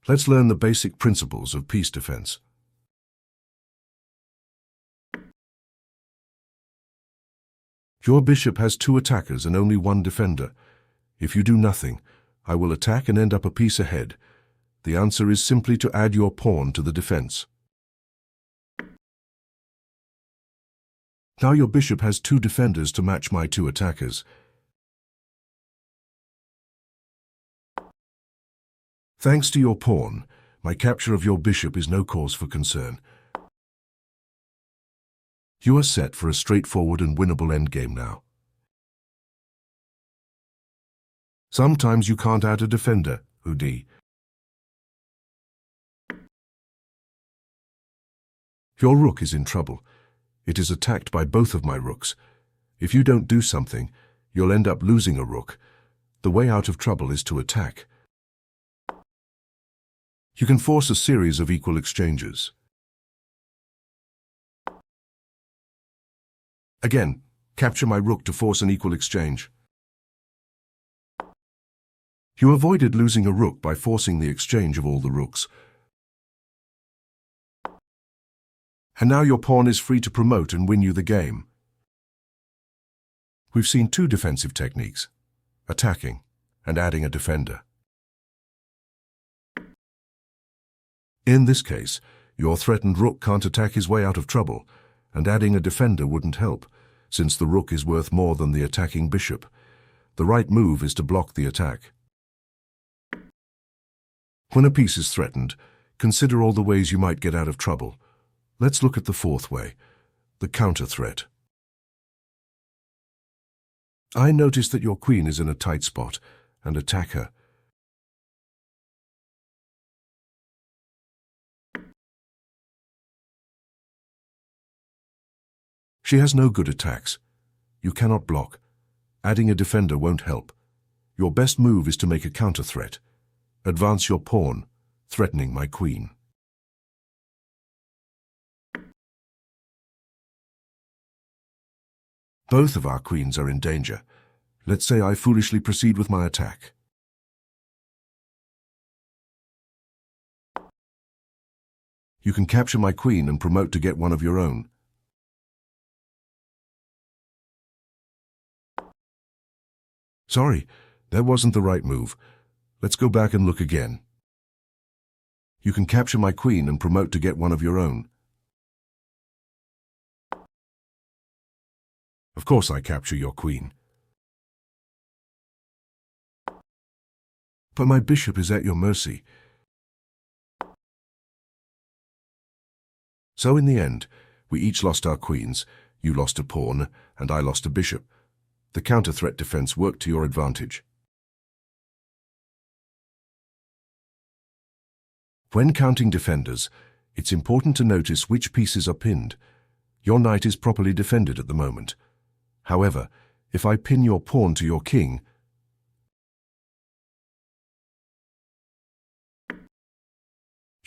Let's learn the basic principles of piece defense. Your bishop has 2 attackers and only 1 defender. If you do nothing, I will attack and end up a piece ahead. The answer is simply to add your pawn to the defense. Now your bishop has 2 defenders to match my 2 attackers. Thanks to your pawn, my capture of your bishop is no cause for concern. You are set for a straightforward and winnable endgame now. Sometimes you can't add a defender, Udi. Your rook is in trouble. It is attacked by both of my rooks. If you don't do something, you'll end up losing a rook. The way out of trouble is to attack. You can force a series of equal exchanges. Again, capture my rook to force an equal exchange. You avoided losing a rook by forcing the exchange of all the rooks. And now your pawn is free to promote and win you the game. We've seen 2 defensive techniques, attacking and adding a defender. In this case, your threatened rook can't attack his way out of trouble, and adding a defender wouldn't help, since the rook is worth more than the attacking bishop. The right move is to block the attack. When a piece is threatened, consider all the ways you might get out of trouble. Let's look at the 4th way, the counter threat. I notice that your queen is in a tight spot, and attack her. She has no good attacks. You cannot block. Adding a defender won't help. Your best move is to make a counter threat. Advance your pawn, threatening my queen. Both of our queens are in danger. Let's say I foolishly proceed with my attack. You can capture my queen and promote to get one of your own. Sorry, that wasn't the right move. Let's go back and look again. You can capture my queen and promote to get one of your own. Of course I capture your queen. But my bishop is at your mercy. So in the end, we each lost our queens. You lost a pawn, and I lost a bishop. The counter-threat defense worked to your advantage. When counting defenders, it's important to notice which pieces are pinned. Your knight is properly defended at the moment. However, if I pin your pawn to your king,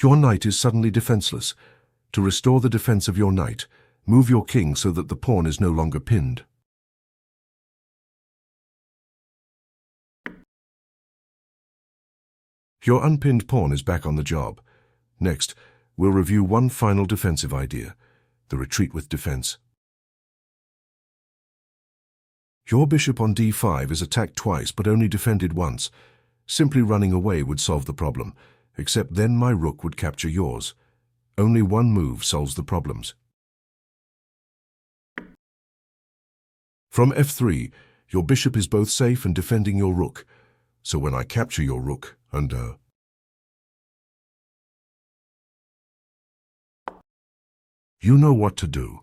your knight is suddenly defenseless. To restore the defense of your knight, move your king so that the pawn is no longer pinned. Your unpinned pawn is back on the job. Next, we'll review one final defensive idea, the retreat with defense. Your bishop on d5 is attacked twice but only defended once. Simply running away would solve the problem, except then my rook would capture yours. Only one move solves the problems. From f3, your bishop is both safe and defending your rook. So when I capture your rook and you know what to do.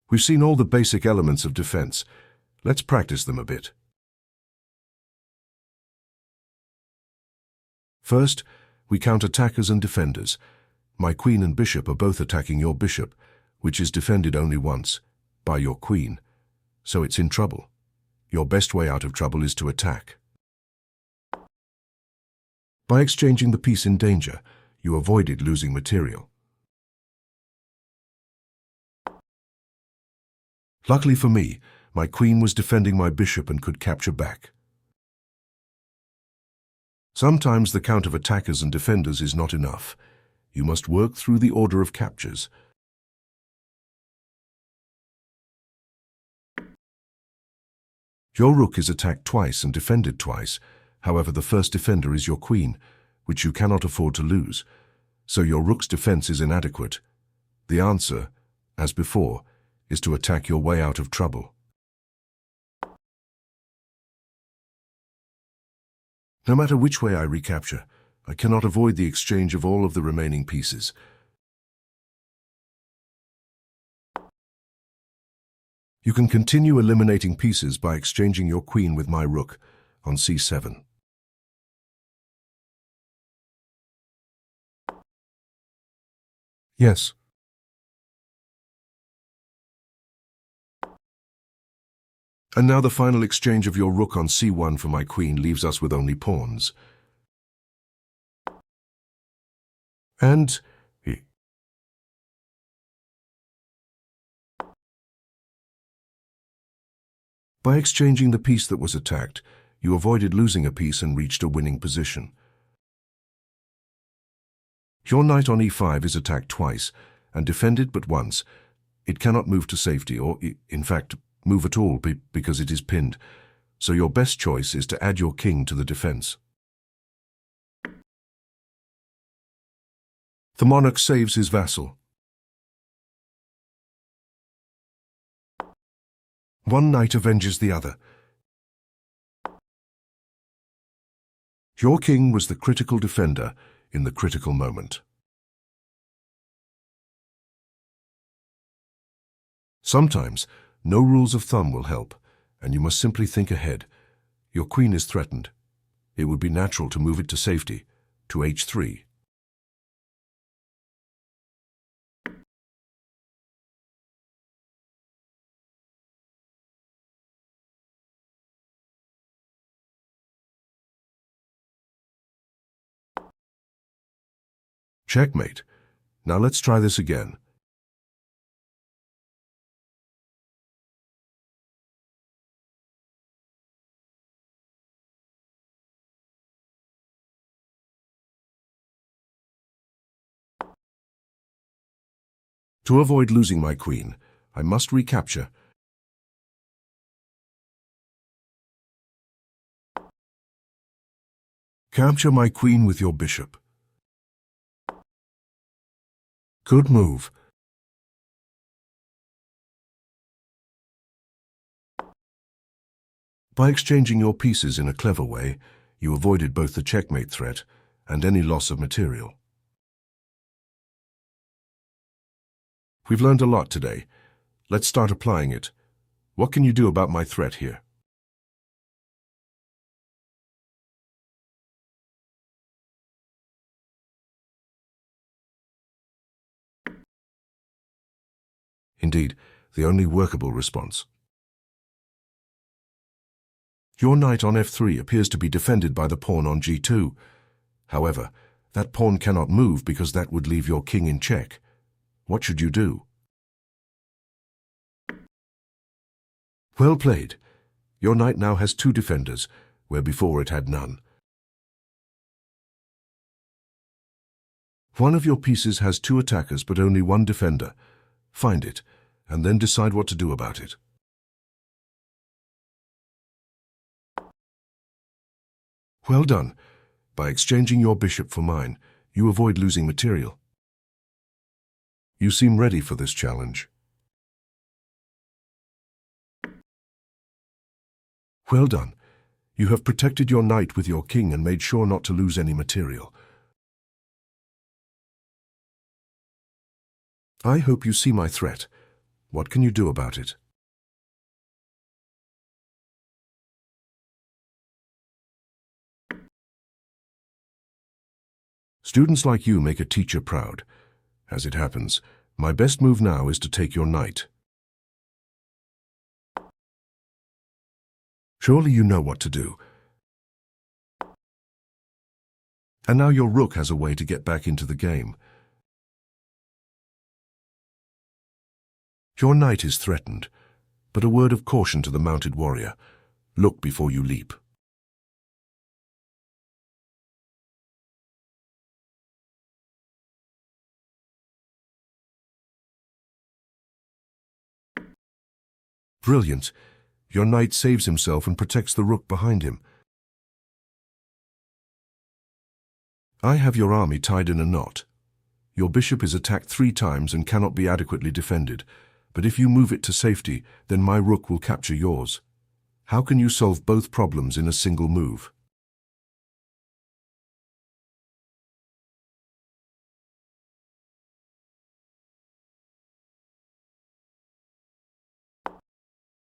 We've seen all the basic elements of defense. Let's practice them a bit. First, we count attackers and defenders. My queen and bishop are both attacking your bishop, which is defended only once, by your queen, so it's in trouble. Your best way out of trouble is to attack. By exchanging the piece in danger, you avoided losing material. Luckily for me, my queen was defending my bishop and could capture back. Sometimes the count of attackers and defenders is not enough. You must work through the order of captures. Your rook is attacked twice and defended twice. However, the first defender is your queen, which you cannot afford to lose. So your rook's defense is inadequate. The answer, as before, is to attack your way out of trouble. No matter which way I recapture, I cannot avoid the exchange of all of the remaining pieces. You can continue eliminating pieces by exchanging your queen with my rook on c7. Yes. And now the final exchange of your rook on c1 for my queen leaves us with only pawns. And by exchanging the piece that was attacked, you avoided losing a piece and reached a winning position. Your knight on e5 is attacked twice and defended but once. It cannot move to safety or, in fact, move at all because it is pinned. So your best choice is to add your king to the defense. The monarch saves his vassal. One knight avenges the other. Your king was the critical defender in the critical moment. Sometimes, no rules of thumb will help, and you must simply think ahead. Your queen is threatened. It would be natural to move it to safety, to h3. Checkmate. Now let's try this again. To avoid losing my queen, I must recapture. Capture my queen with your bishop. Good move. By exchanging your pieces in a clever way, you avoided both the checkmate threat and any loss of material. We've learned a lot today. Let's start applying it. What can you do about my threat here? Indeed, the only workable response. Your knight on f3 appears to be defended by the pawn on g2. However, that pawn cannot move because that would leave your king in check. What should you do? Well played. Your knight now has two defenders, where before it had none. One of your pieces has two attackers but only one defender. Find it, and then decide what to do about it. Well done. By exchanging your bishop for mine, you avoid losing material. You seem ready for this challenge. Well done. You have protected your knight with your king and made sure not to lose any material. I hope you see my threat. What can you do about it? Students like you make a teacher proud. As it happens, my best move now is to take your knight. Surely you know what to do. And now your rook has a way to get back into the game. Your knight is threatened, but a word of caution to the mounted warrior. Look before you leap. Brilliant. Your knight saves himself and protects the rook behind him. I have your army tied in a knot. Your bishop is attacked 3 times and cannot be adequately defended, but if you move it to safety, then my rook will capture yours. How can you solve both problems in a single move?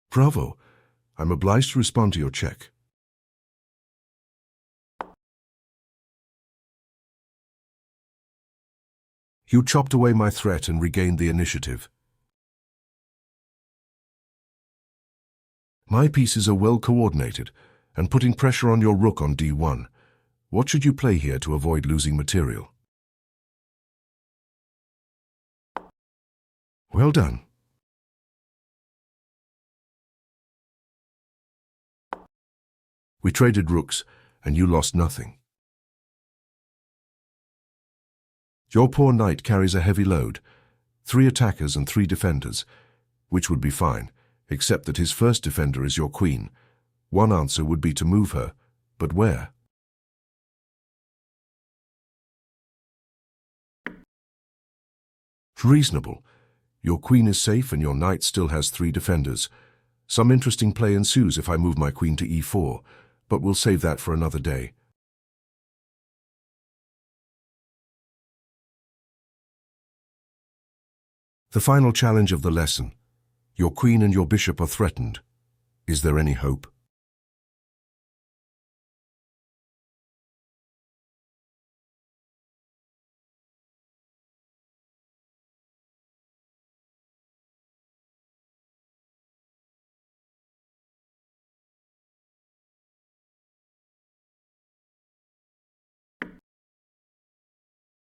Bravo! I'm obliged to respond to your check. You chopped away my threat and regained the initiative. My pieces are well coordinated and putting pressure on your rook on d1. What should you play here to avoid losing material? Well done. We traded rooks, and you lost nothing. Your poor knight carries a heavy load, 3 attackers and 3 defenders, which would be fine, except that his first defender is your queen. One answer would be to move her, but where? Reasonable. Your queen is safe and your knight still has 3 defenders. Some interesting play ensues if I move my queen to e4, but we'll save that for another day. The final challenge of the lesson. Your queen and your bishop are threatened. Is there any hope?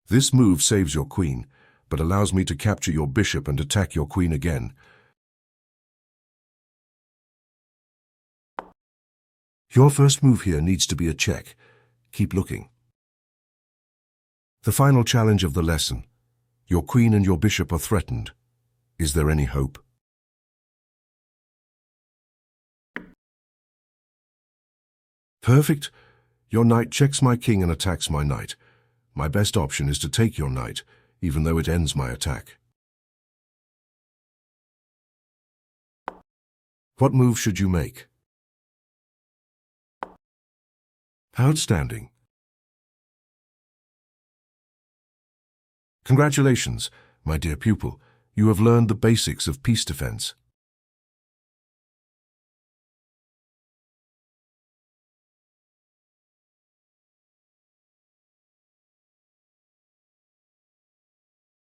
This move saves your queen, but allows me to capture your bishop and attack your queen again. Your first move here needs to be a check. Keep looking. The final challenge of the lesson. Your queen and your bishop are threatened. Is there any hope? Perfect. Your knight checks my king and attacks my knight. My best option is to take your knight, even though it ends my attack. What move should you make? Outstanding. Congratulations, my dear pupil. You have learned the basics of peace defense.